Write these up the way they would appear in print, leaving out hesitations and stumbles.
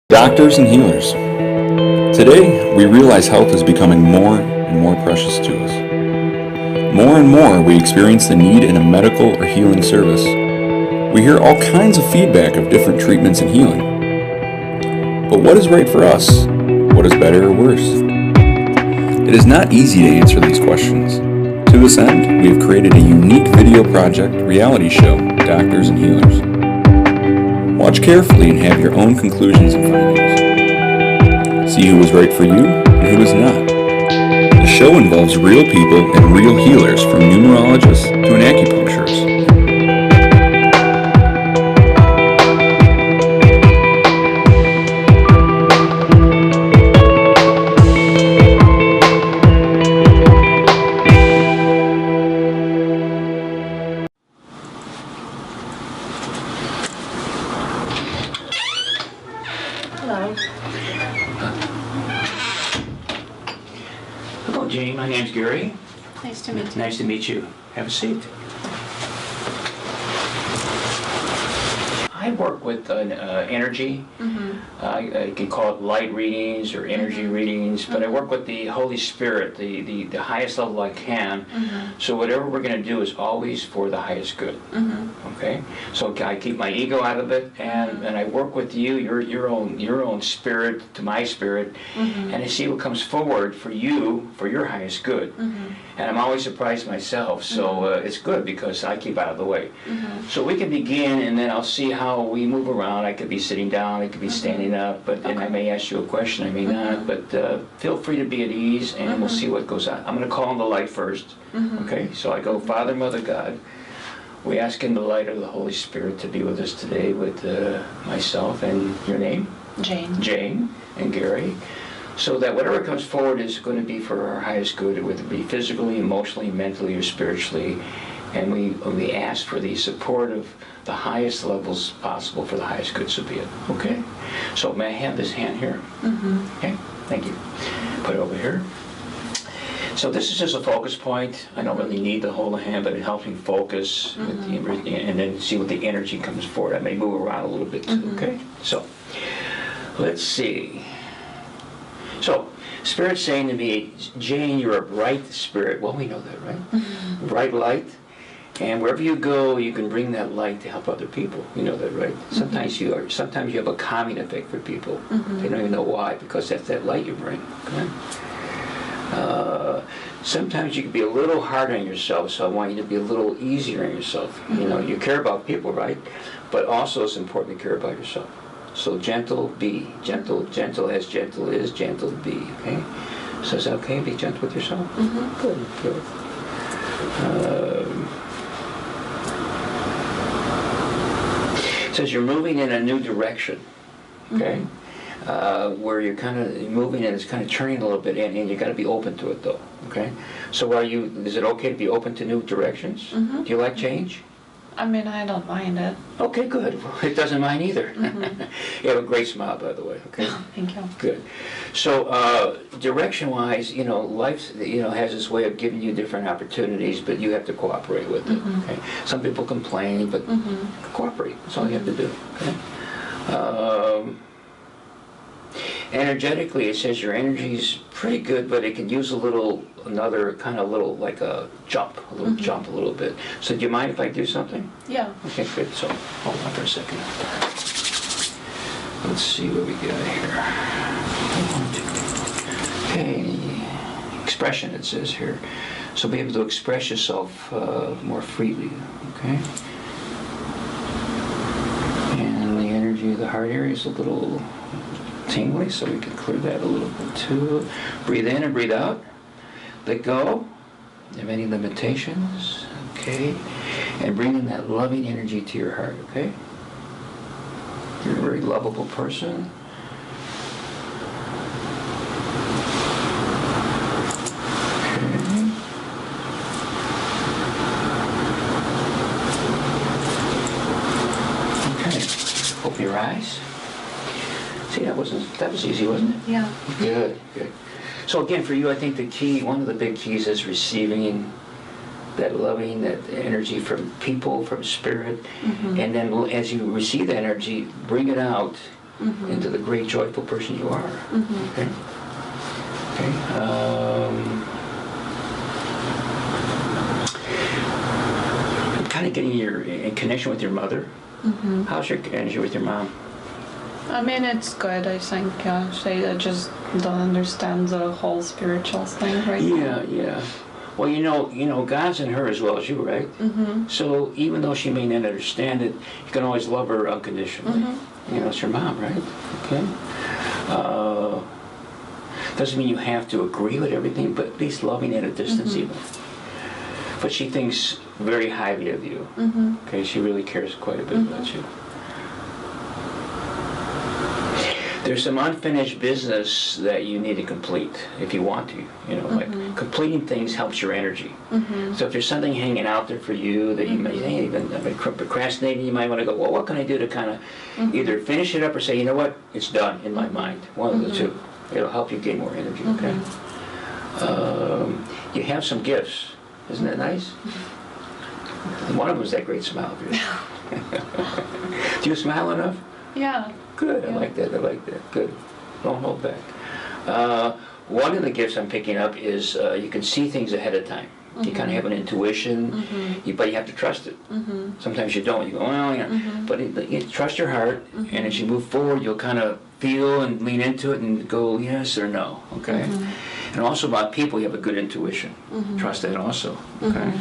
Doctors and healers. Today, we realize health is becoming more and more precious to us. More and more, we experience the need in a medical or healing service. We hear all kinds of feedback of different treatments and healing. But what is right for us? What is better or worse? It is not easy to answer these questions. To this end, we have created a unique video project reality show, Doctors and Healers. Watch carefully and have your own conclusions and findings. See who is right for you and who is not. The show involves real people and real healers, from numerologists to an acupuncturist. Hello. Hello, Jane. My name's Gary. Nice to meet you. Nice to meet you. Have a seat. I work with energy. You can call it light readings or energy readings, but I work with the Holy Spirit, the highest level I can. So whatever we're going to do is always for the highest good. Okay? So I keep my ego out of it, and I work with you, your own spirit to my spirit, and I see what comes forward for you, for your highest good. And I'm always surprised myself, so it's good because I keep out of the way. So we can begin, and then I'll see how we move around. I could be sitting down, I could be standing up, and I may ask you a question, I may not, but feel free to be at ease, and we'll see what goes on. I'm going to call on the light first, okay? So I go, Father, Mother, God. We ask in the light of the Holy Spirit to be with us today with myself and your name? Jane. Jane and Gary. So that whatever comes forward is going to be for our highest good, whether it be physically, emotionally, mentally, or spiritually. And we ask for the support of the highest levels possible for the highest good, so be it. Okay? So may I have this hand here? Okay? Thank you. Put it over here. So this is just a focus point. I don't really need the whole hand, but it helps me focus with the, and then see what the energy comes forward. I may move around a little bit too, okay? So, let's see. So, Spirit's saying to me, Jane, you're a bright spirit. Well, we know that, right? Bright light. And wherever you go, you can bring that light to help other people. You know that, right? Sometimes you have a calming effect for people. They don't even know why, because that's that light you bring. Okay? Sometimes you can be a little hard on yourself, so I want you to be a little easier on yourself. You know, you care about people, right? But also it's important to care about yourself. So gentle, be. Gentle as gentle is, gentle be, okay? So is that okay? Be gentle with yourself? Good, good. It says you're moving in a new direction, okay? Where you're kind of moving and it's kind of turning a little bit, and you got to be open to it though, okay? So is it okay to be open to new directions? Do you like change? I mean, I don't mind it. Okay, good. Well, it doesn't mind either. You have a great smile, by the way, okay? Thank you. Good. So, direction-wise, you know, life, you know, has this way of giving you different opportunities, but you have to cooperate with it, okay? Some people complain, but cooperate. That's all you have to do, okay? Energetically, it says your energy's pretty good, but it can use another kind of little, like a jump, a little bit. So do you mind if I do something? Yeah. Okay, good. So hold on for a second. Let's see what we got here. Okay, expression it says here. So be able to express yourself more freely, okay? And the energy of the heart area is a little tingly, so we can clear that a little bit too. Breathe in and breathe out. Let go of any limitations, okay? And bring in that loving energy to your heart, okay? You're a very lovable person. Okay. Okay. Open your eyes. See, that was easy, wasn't it? Yeah. Good, good. So again, for you, I think the key, one of the big keys is receiving that loving, that energy from people, from spirit, and then as you receive that energy, bring it out into the great, joyful person you are. Okay? Okay. Kind of getting in connection with your mother. How's your energy with your mom? I mean, it's good, I think. I just don't understand the whole spiritual thing right now. Yeah. Well, you know, God's in her as well as you, right? So even though she may not understand it, you can always love her unconditionally. You know, it's your mom, right? Okay. Doesn't mean you have to agree with everything, but at least loving at a distance even. But she thinks very highly of you. Okay, she really cares quite a bit about you. There's some unfinished business that you need to complete if you want to. You know, like completing things helps your energy. So if there's something hanging out there for you that you may even procrastinating, you might want to go, well, what can I do to kind of either finish it up or say, you know what, it's done in my mind. One of the two. It'll help you gain more energy. Okay. You have some gifts. Isn't that nice? One of them is that great smile of yours. Do you smile enough? Yeah. Good. I like that. Good. Don't hold back. One of the gifts I'm picking up is you can see things ahead of time. You kind of have an intuition, but you have to trust it. Sometimes you don't. You go, well, yeah. But you trust your heart, and as you move forward, you'll kind of feel and lean into it and go yes or no. Okay. And also about people, you have a good intuition. Trust that also. Okay.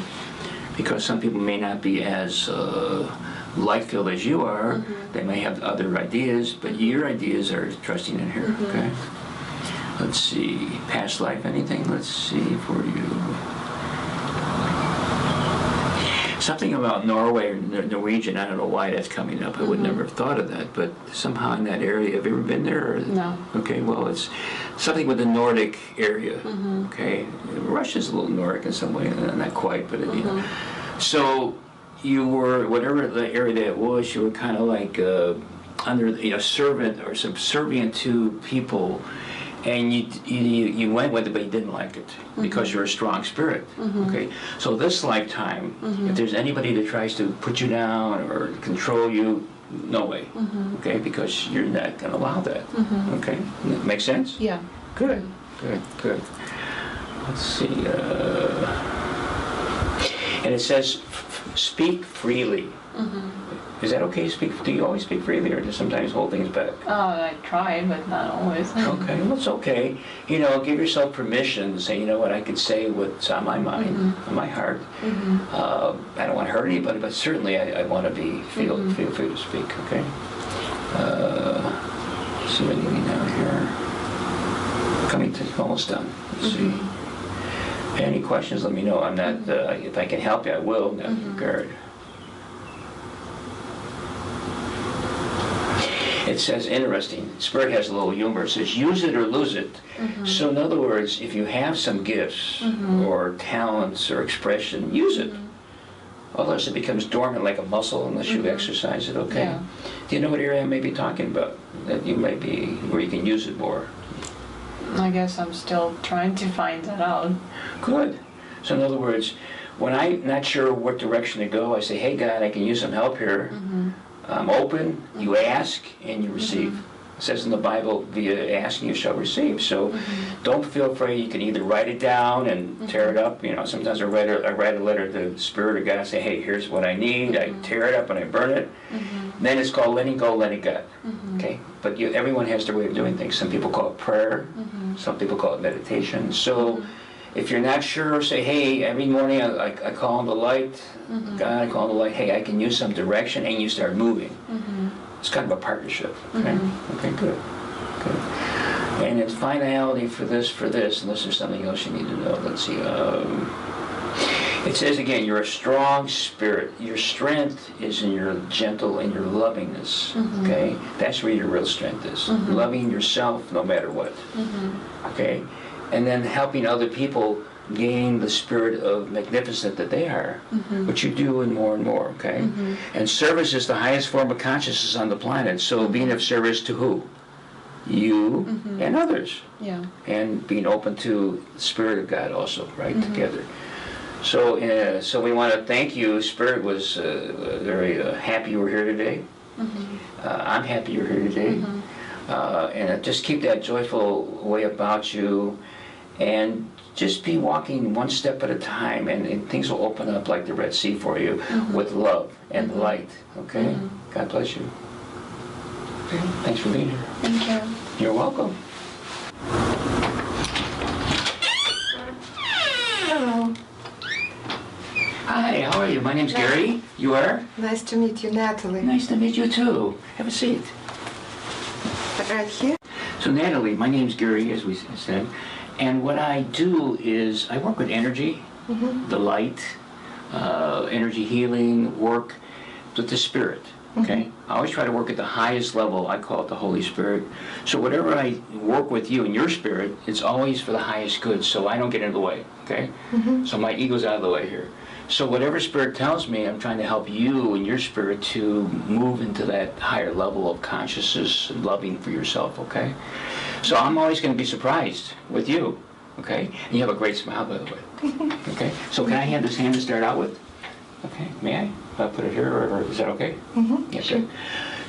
Because some people may not be as light-filled as you are. They may have other ideas, but your ideas are trusting in here. Okay. Let's see. Past life, anything? Let's see for you. Something about Norway or Norwegian, I don't know why that's coming up. I would never have thought of that, but somehow in that area, have you ever been there? Or? No. Okay, well, it's something with the Nordic area, okay? Russia's a little Nordic in some way, not quite, but, you know. So you were, whatever the area that was, you were kind of like under a servant or subservient to people, and you went with it, but you didn't like it because you're a strong spirit. Okay, so this lifetime, if there's anybody that tries to put you down or control you, no way. Okay, because you're not going to allow that. Okay, make sense? Yeah. Good. Let's see. And it says, speak freely. Is that okay? Do you always speak freely, or do you sometimes hold things back? Oh, I try, but not always. Okay, well, it's okay. You know, give yourself permission to say, you know what, I can say what's on my mind, on my heart. I don't want to hurt anybody, but certainly I want to feel free to speak, okay? Let's see anything down here. Coming to almost done. Let's see. Any questions, let me know. I'm not, if I can help you, I will in that regard. It says, interesting, Spirit has a little humor. It says, use it or lose it. So in other words, if you have some gifts or talents or expression, use it. Otherwise it becomes dormant like a muscle unless you exercise it, okay? Yeah. Do you know what area I may be talking about? That you may be, where you can use it more? I guess I'm still trying to find that out. Good. So in other words, when I'm not sure what direction to go, I say, hey God, I can use some help here. I'm open, you ask, and you receive. It says in the Bible, via asking you shall receive. So don't feel afraid. You can either write it down and tear it up. You know, sometimes I write a letter to the Spirit of God and say, hey, here's what I need. I tear it up and I burn it. Then it's called letting go, letting God. Okay? But everyone has their way of doing things. Some people call it prayer. Some people call it meditation. So if you're not sure, say, hey, every morning I call on the light. God, I call on the light. Hey, I can use some direction, and you start moving. It's kind of a partnership. Okay, okay, good. And it's finality for this, unless there's something else you need to know. Let's see. It says again, you're a strong spirit. Your strength is in your gentle and your lovingness. Okay, that's where your real strength is. Loving yourself no matter what. Okay, and then helping other people gain the spirit of magnificent that they are, which you do and more, okay? And service is the highest form of consciousness on the planet, so being of service to who? You and others. Yeah. And being open to the Spirit of God also, right, together. So so we want to thank you. Spirit was very happy you were here today. I'm happy you're here today. And just keep that joyful way about you, and just be walking one step at a time, and things will open up like the Red Sea for you with love and light. Okay? God bless you. Okay. Thanks for being here. Thank you. You're welcome. Hello. Hi, how are you? My name's Gary. You are? Nice to meet you, Natalie. Nice to meet you too. Have a seat. Right here? So Natalie, my name's Gary, as we said, and what I do is I work with energy, the light, energy healing, work with the spirit. Okay, I always try to work at the highest level. I call it the Holy Spirit. So whatever I work with you and your spirit, it's always for the highest good. So I don't get in the way. Okay, so my ego's out of the way here. So whatever spirit tells me, I'm trying to help you and your spirit to move into that higher level of consciousness and loving for yourself. Okay, so I'm always going to be surprised with you. Okay, and you have a great smile, by the way. Okay, so can I have this hand to start out with? Okay, may I? If I put it here, or is that okay? Yeah, Sure. good.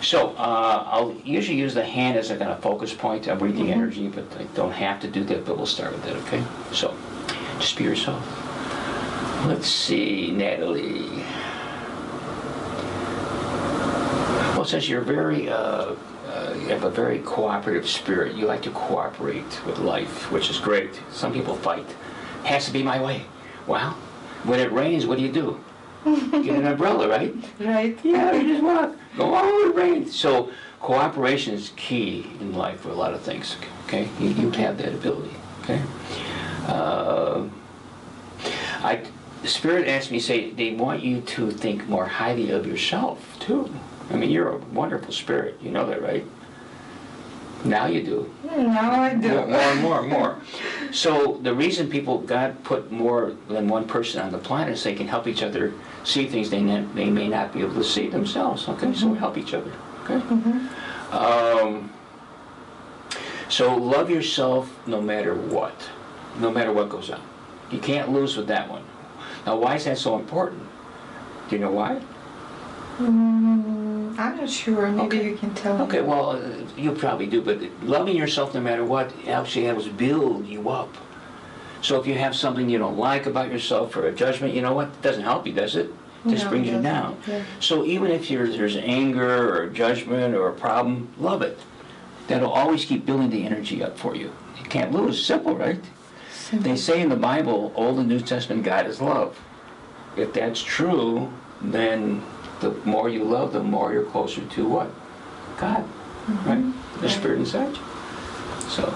So I'll usually use the hand as a kind of focus point. I'm breathing energy, but I don't have to do that, but we'll start with that, okay? So just be yourself. Let's see, Natalie. Well, since you're very, you have a very cooperative spirit, you like to cooperate with life, which is great. Some people fight. Has to be my way. Well, when it rains, what do? Get an umbrella, right? Right. Yeah, you just walk. Go, oh, it rains. So cooperation is key in life for a lot of things, okay? You have that ability, okay? The Spirit asked me, say, they want you to think more highly of yourself, too. I mean, you're a wonderful spirit. You know that, right? Now you do. Now I do. More and more. So the reason God put more than one person on the planet is they can help each other see things they may not be able to see themselves. Okay, so we help each other. Okay. So love yourself no matter what goes on. You can't lose with that one. Now, why is that so important? Do you know why? I'm not sure. Maybe Okay. you can tell me. Okay, well, you probably do, but loving yourself no matter what actually helps build you up. So if you have something you don't like about yourself or a judgment, you know what? It doesn't help you, does it? It just No, brings it you doesn't. down. Yeah. So even if there's anger or judgment or a problem, love it. That'll always keep building the energy up for you. You can't lose. Simple, right? They say in the Bible, Old and New Testament, God is love. If that's true, then the more you love, the more you're closer to what? God, right? The Spirit inside you. So,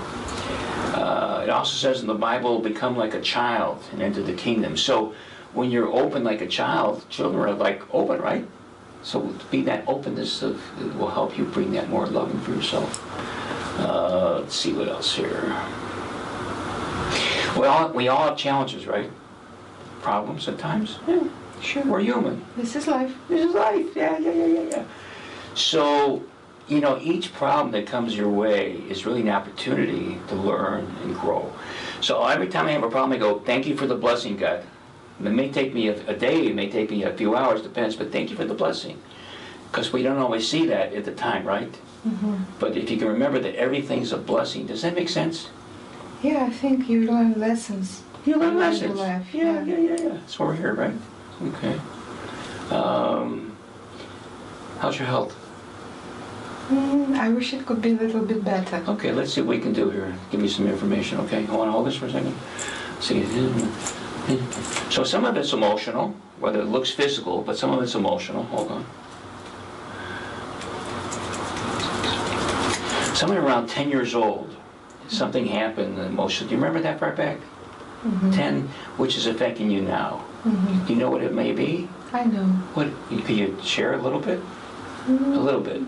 it also says in the Bible, become like a child and enter the kingdom. So, when you're open like a child, children are like open, right? So, to be that openness it will help you bring that more loving for yourself. Let's see what else here. We all have challenges, right? Problems at times. Yeah, Sure. we're human. This is life. This is life. Yeah. So, each problem that comes your way is really an opportunity to learn and grow. So every time I have a problem, I go, thank you for the blessing, God. It may take me a day, it may take me a few hours, depends, but thank you for the blessing. Because we don't always see that at the time, right? But if you can remember that everything's a blessing, does that make sense? Yeah, I think you learn lessons. You learn in lessons. your life. Yeah. That's why we're here, right? Okay. How's your health? I wish it could be a little bit better. Okay, let's see what we can do here. Give me some information, okay? I want to hold this for a second. See. So some of it's emotional, whether it looks physical, but some of it's emotional. Hold on. Somewhere around 10 years old, something happened emotionally. Do you remember that far back? 10, which is affecting you now. Do you know what it may be? I know. What? Could you share a little bit? A little bit.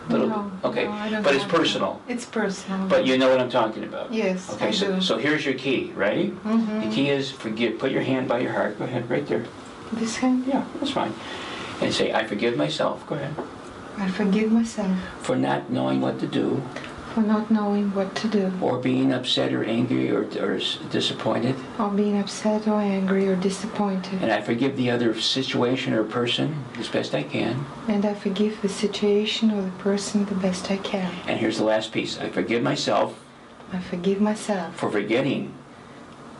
No, Okay, no, I don't but it's have to. personal. It's personal. But you know what I'm talking about. Yes, Okay, I do. so here's your key, ready? The key is forgive. Put your hand by your heart. Go ahead, right there. This hand? Yeah, that's fine. And say, I forgive myself. Go ahead. I forgive myself For not knowing what to do For not knowing what to do. Or being upset or angry or disappointed. Or being upset or angry or disappointed. And I forgive the other situation or person as best I can. And I forgive the situation or the person the best I can. And here's the last piece. I forgive myself. I forgive myself. For forgetting.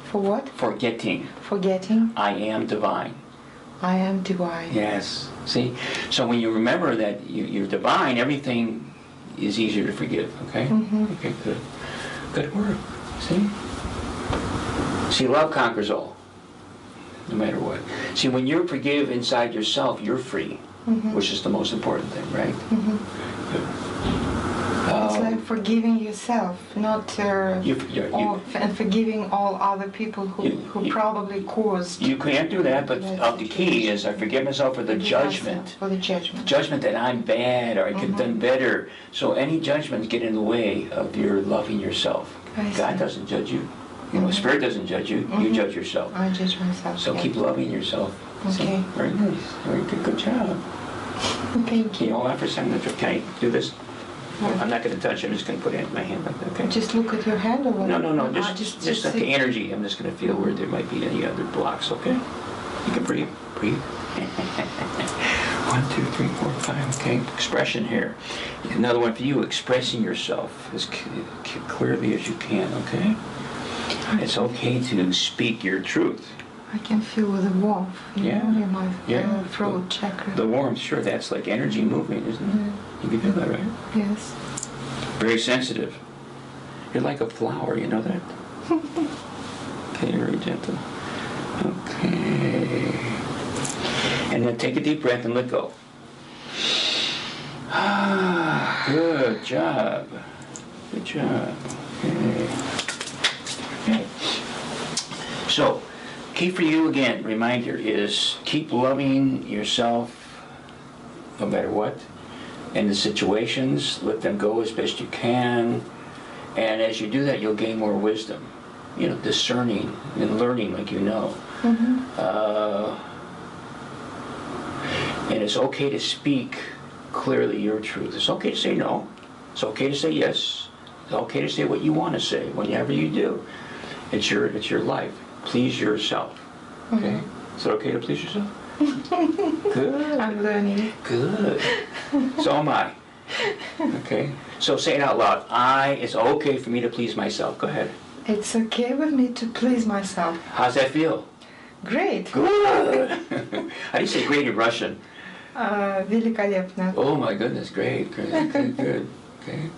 For what? Forgetting. Forgetting. I am divine. I am divine. Yes. See? So when you remember that you're divine, everything is easier to forgive. Okay? Mm-hmm. Okay, good. Good work. See? See, love conquers all. No matter what. See, when you forgive inside yourself, you're free. Mm-hmm. Which is the most important thing, right? Mm-hmm. Good. It's like forgiving yourself, not and forgiving all other people who probably caused. You can't do that, but the key is I forgive myself for the judgment. For the judgment. Judgment that I'm bad or I could have done better. So any judgments get in the way of your loving yourself. God doesn't judge you. You know, Spirit doesn't judge you. You judge yourself. I judge myself. So keep loving yourself. Okay. See? Very nice. Very good. Good job. Thank you. Hold on for a second. Can I do this? I'm not going to touch it. I'm just going to put it in my hand like that, okay? Just look at your hand or what? No. Just like the energy. I'm just going to feel where there might be any other blocks, okay? You can breathe. 1, 2, 3, 4, 5, okay? Expression here. Another one for you, expressing yourself as clearly as you can, okay? It's okay to speak your truth. I can feel the warmth in my throat chakra. The warmth, sure, that's like energy moving, isn't it? You can feel that, right? Yes. Very sensitive. You're like a flower, you know that? Okay, very gentle. Okay. And then take a deep breath and let go. Good job. Good job. Okay. So, key for you, again, reminder is keep loving yourself no matter what. And the situations, let them go as best you can. And as you do that, you'll gain more wisdom. You know, discerning and learning like you know. Mm-hmm. And it's okay to speak clearly your truth. It's okay to say no. It's okay to say yes. It's okay to say what you want to say whenever you do. It's your life. Please yourself. Okay? Mm-hmm. Is it okay to please yourself? Good. I'm learning. Good. So am I. Okay? So say it out loud. It's okay for me to please myself. Go ahead. It's okay with me to please myself. How's that feel? Great. Good. How do you say great in Russian? Великолепно. Oh my goodness, great. Good. Okay.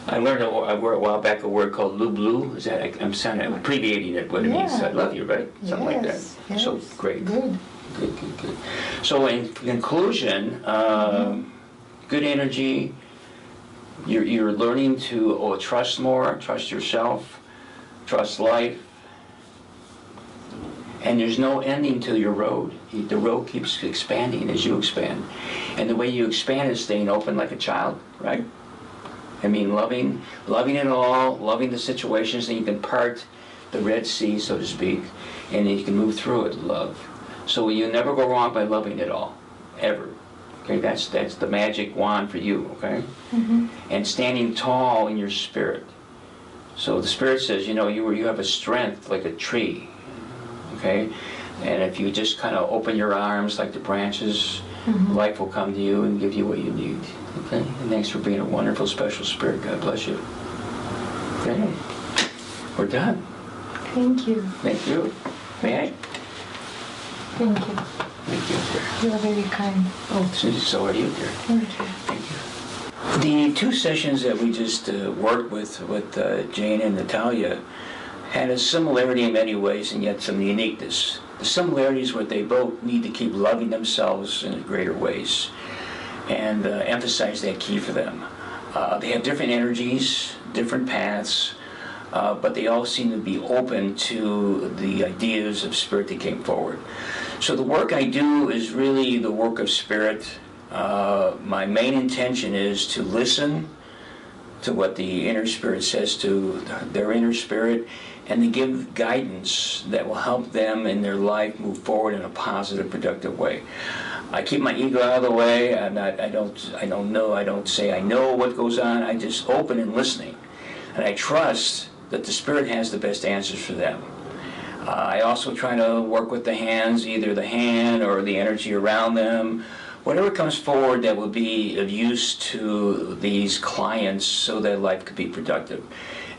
I learned a while back a word called lublu. Is that I'm abbreviating it, what it means. I love you, right? Something like that. Yes. So great. Good. Good. So in conclusion, good energy. You're learning to trust more, trust yourself, trust life. And there's no ending to your road. The road keeps expanding as you expand. And the way you expand is staying open like a child, right? I mean, loving it all, loving the situations, and you can part the Red Sea, so to speak, and then you can move through it, love. So you never go wrong by loving it all, ever. Okay, that's the magic wand for you, okay? Mm-hmm. And standing tall in your spirit. So the Spirit says, you have a strength like a tree, okay? And if you just kind of open your arms like the branches, life will come to you and give you what you need. Okay? And thanks for being a wonderful, special spirit. God bless you. Okay? We're done. Thank you. Thank you. May I? Thank you. Thank you. You are very kind. Oh, so are you, dear. Thank you. Thank you. The 2 sessions that we just worked with Jane and Natalia had a similarity in many ways and yet some uniqueness. The similarities were they both need to keep loving themselves in greater ways and emphasize that key for them. They have different energies, different paths, but they all seem to be open to the ideas of Spirit that came forward. So the work I do is really the work of Spirit. My main intention is to listen to what the inner Spirit says to their inner spirit and to give guidance that will help them in their life move forward in a positive, productive way. I keep my ego out of the way. I don't say I know what goes on. I just open and listening. And I trust that the Spirit has the best answers for them. I also try to work with the hands, either the hand or the energy around them, whatever comes forward that will be of use to these clients so that life could be productive.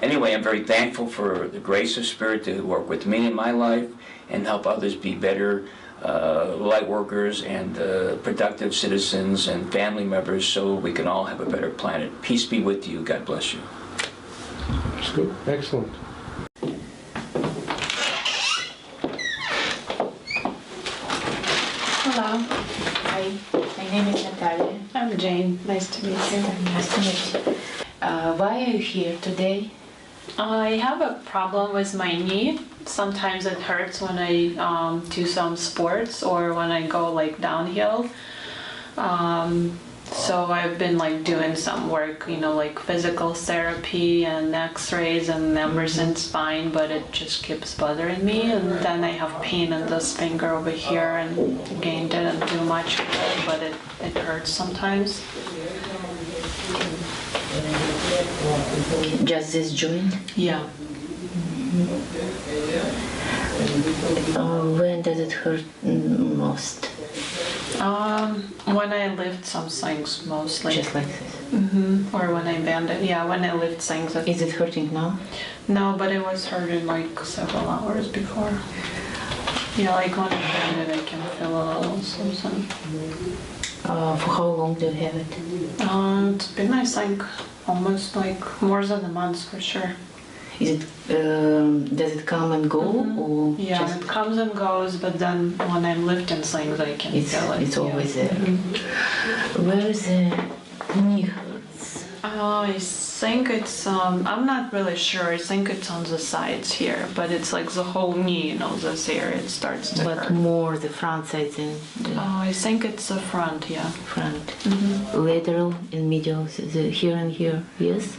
Anyway, I'm very thankful for the grace of Spirit to work with me in my life and help others be better light workers and productive citizens and family members so we can all have a better planet. Peace be with you. God bless you. That's good. Excellent. Hello. Hi, my name is Natalia. I'm Jane. Nice to meet you. Nice to meet you. Why are you here today? I have a problem with my knee. Sometimes it hurts when I do some sports or when I go like downhill. So I've been like doing some work, you know, like physical therapy and x-rays and Emerson spine, but it just keeps bothering me. And then I have pain in this finger over here, and again didn't do much, but it hurts sometimes. Just this joint? Yeah. When does it hurt most? When I lift some things mostly. Just like this? Or when I bend it. Yeah, when I lift things. Is it hurting now? No, but it was hurting like several hours before. Yeah, like when I bend it, I can feel a little something. For how long do you have it? It's been, I think, almost like more than a month for sure. Is it? Does it come and go, or Yeah, just it comes and goes, but then when I'm lifting things, I can feel it. it's always there. Where is the knee hurts? I think it's, I'm not really sure. I think it's on the sides here, but it's like the whole knee, you know, this area, it starts to But hurt. more the front side than the I think it's the front, yeah. front. Lateral and medial, here and here, yes?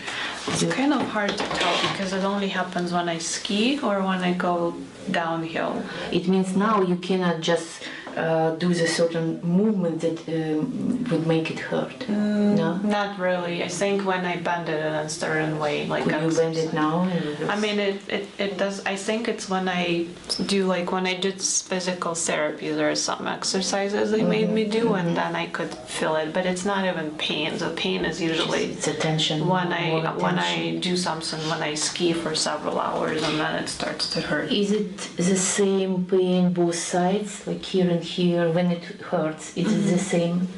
It's kind of hard to tell because it only happens when I ski or when I go downhill. It means now you cannot just do the certain movement that would make it hurt. No? Not really. I think when I bend it in a certain way, like Could you bend it now? I mean, it does. I think it's when I do, like when I did physical therapy, there are some exercises they made me do, and then I could feel it. But it's not even pain. The pain is usually It's a tension. when I do something, when I ski for several hours, and then it starts to hurt. Is it the same pain both sides, like here and here, when it hurts? Is it the same?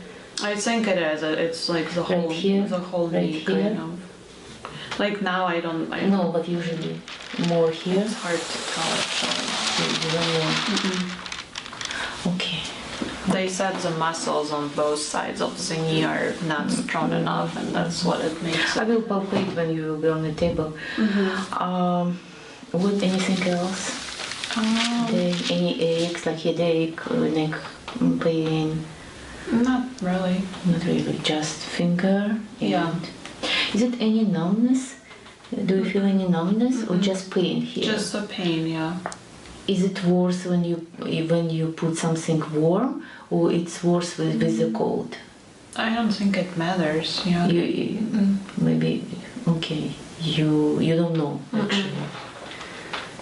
I think it is. It's like the Right whole here? the whole Right knee, here? kind of. Like now, I don't. No, but usually more here. It's hard to tell actually. You don't know. Okay. They said the muscles on both sides of the knee are not strong enough, and that's what it makes I it. will palpate when you will be on the table. What, anything else? Any aches, like headache, neck pain? Not really. Not really, just finger. Yeah. And is it any numbness? Do you feel any numbness or just pain here? Just the pain, yeah. Is it worse when you put something warm, or it's worse with the cold? I don't think it matters. Yeah. Maybe okay. You don't know actually.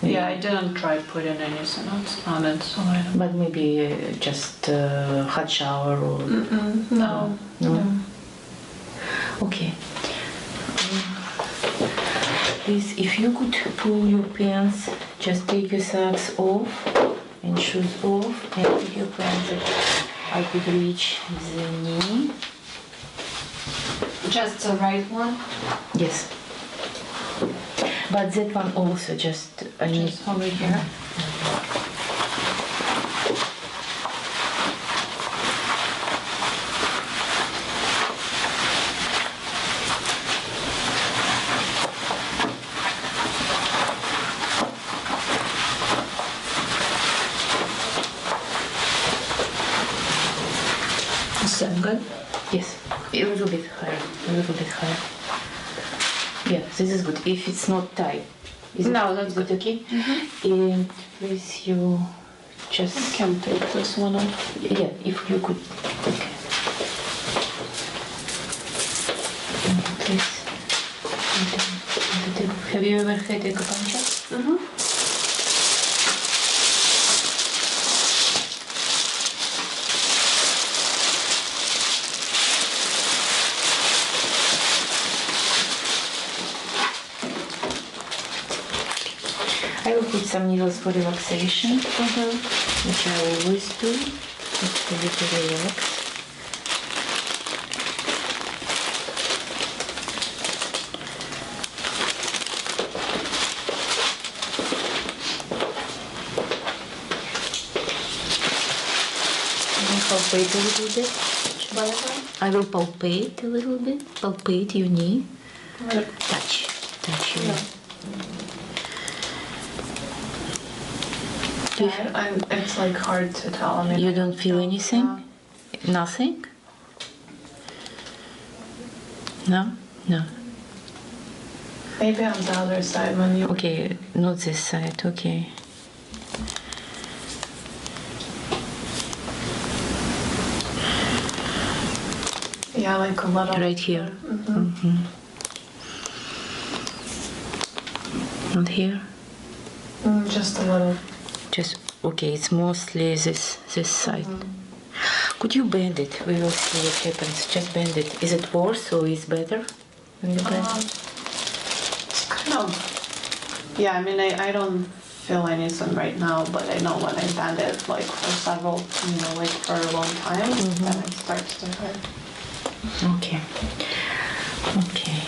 Yeah, I didn't try putting anything else on it, so I don't. But maybe just hot shower or No. no. Okay. Please, if you could pull your pants, just take your socks off and shoes off, and put your pants that I could reach the knee. Just the right one. Yes. But that one also just I need. Just over here. Is that good? Yes, a little bit higher, a little bit higher. Yeah, this is good. If it's not tight, is No, it, that's is it okay? And place your just I can take this one off. yeah, if you could. Okay. Please. Have you ever had acupuncture? Mm-hmm. I will put some needles for relaxation, which I always do, just for you to relax. Palpate a little bit. I will palpate a little bit. Palpate your knee. Touch your knee. It's like hard to tell. I mean, You don't feel anything? Nothing? No? No. Maybe on the other side when you. Okay, not this side. Okay. Yeah, like a little. Right here. Not here. Just a little. Just okay. It's mostly this side. Could you bend it? We will see what happens. Just bend it. Is it worse or is better when you bend? It's kind of. Yeah, I mean, I don't feel anything right now, but I know when I bend it, like for several, like for a long time, then it starts to hurt. Okay. Okay.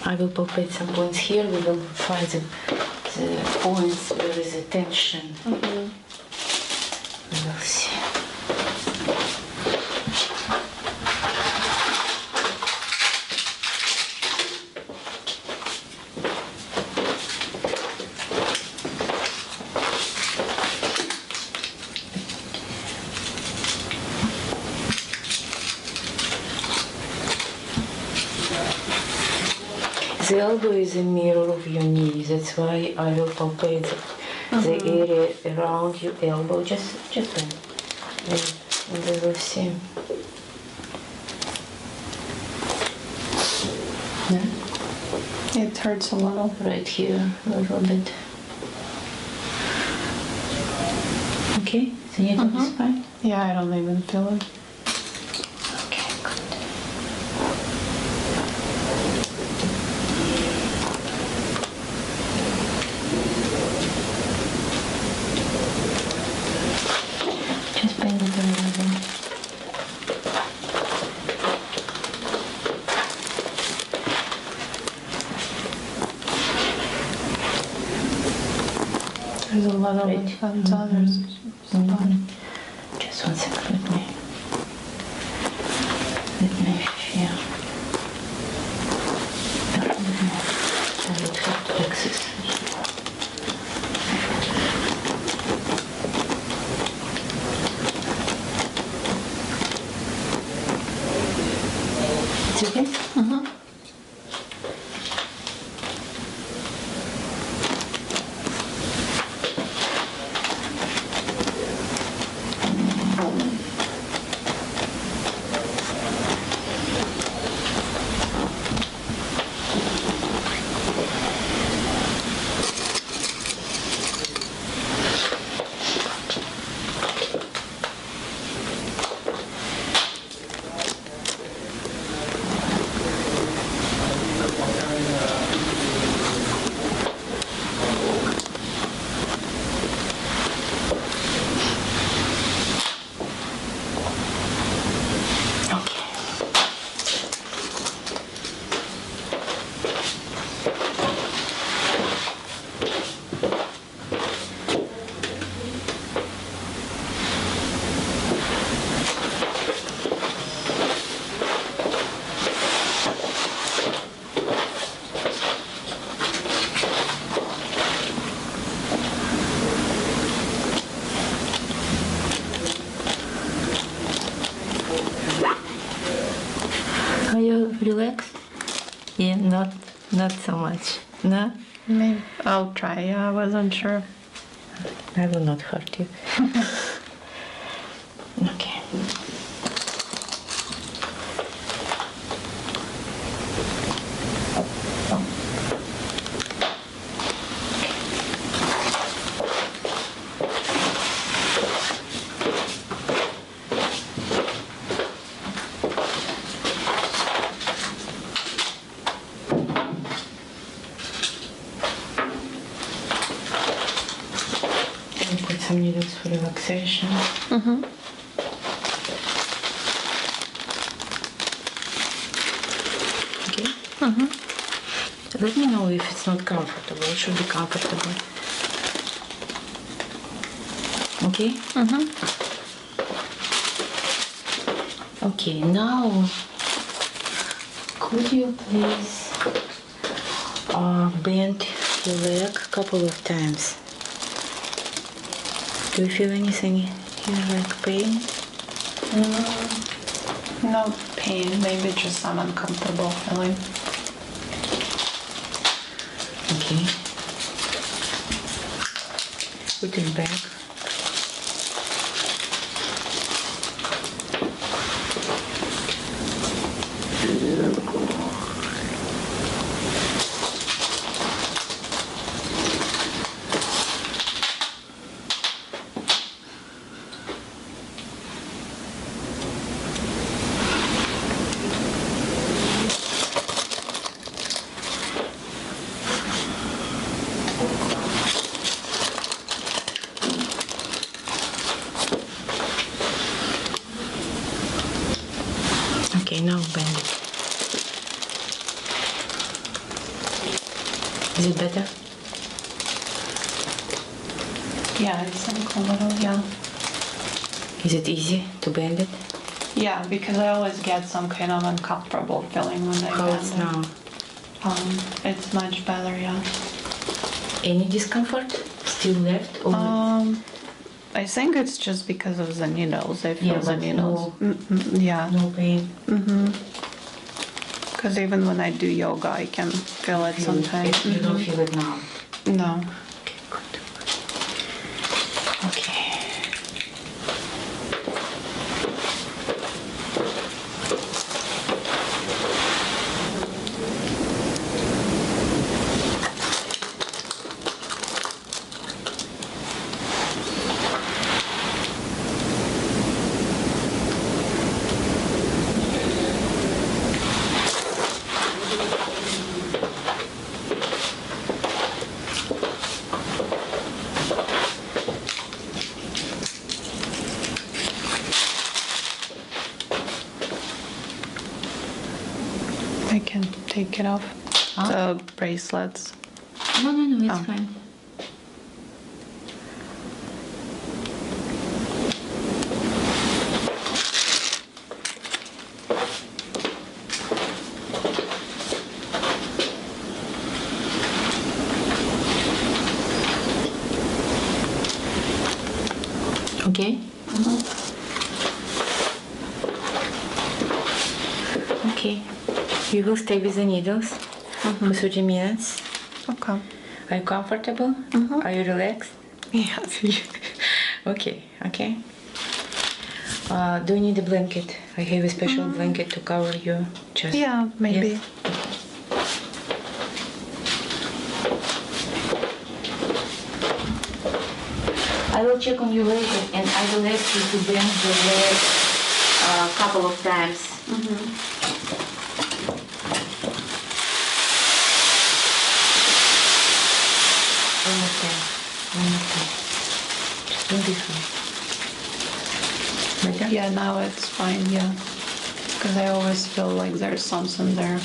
I will palpate some points here. We will find the points where there is a tension. We will see. The elbow is a mirror of your knee. That's why I will palpate the area around your elbow. Just bend. And we will see. Yeah? It hurts a little. Right here, a little bit. Okay, the needle is fine. Yeah, I don't even feel it. Okay, good. Just bend it a little bit. There's a lot of Right. fun others. Just 1 second, let me feel. I will have to access. It's okay? relax? Yeah, not so much. No? Maybe I'll try. Yeah, I wasn't sure. I will not hurt you. Okay. Put some needles for relaxation. Okay. Let me know if it's not comfortable. It should be comfortable. Okay. Okay. Now, could you please bend your leg a couple of times? Do you feel anything here, like pain? No pain, maybe just some uncomfortable feeling. Okay. Put it back. Okay, now bend it. Is it better? Yeah, I think a little, yeah. Is it easy to bend it? Yeah, because I always get some kind of uncomfortable feeling when I How bend it's it. now? It's much better, yeah. Any discomfort still left? Or I think it's just because of the needles. I feel Yeah, the but needles. Yeah. no pain? Because even when I do yoga, I can feel it sometimes. You don't feel it now? No. Okay, good. Okay. I can take it off. Huh? The bracelets. No, it's Oh. fine. Okay? Okay. You will stay with the needles for 30 minutes. Okay. Are you comfortable? Are you relaxed? Yes. Okay. Do you need a blanket? I have a special blanket to cover your chest. Yeah, maybe. Yes? I will check on you later, and I will ask you to bend the leg a couple of times. One more time. Just bend this way. Better? Yeah, now it's fine, yeah. Because I always feel like there's something there.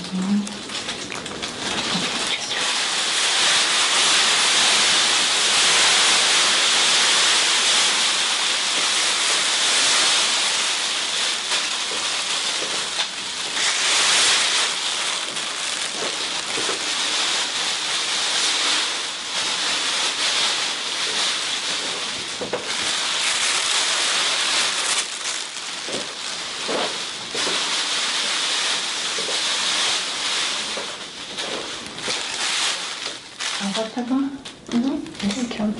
Comfortable? You can.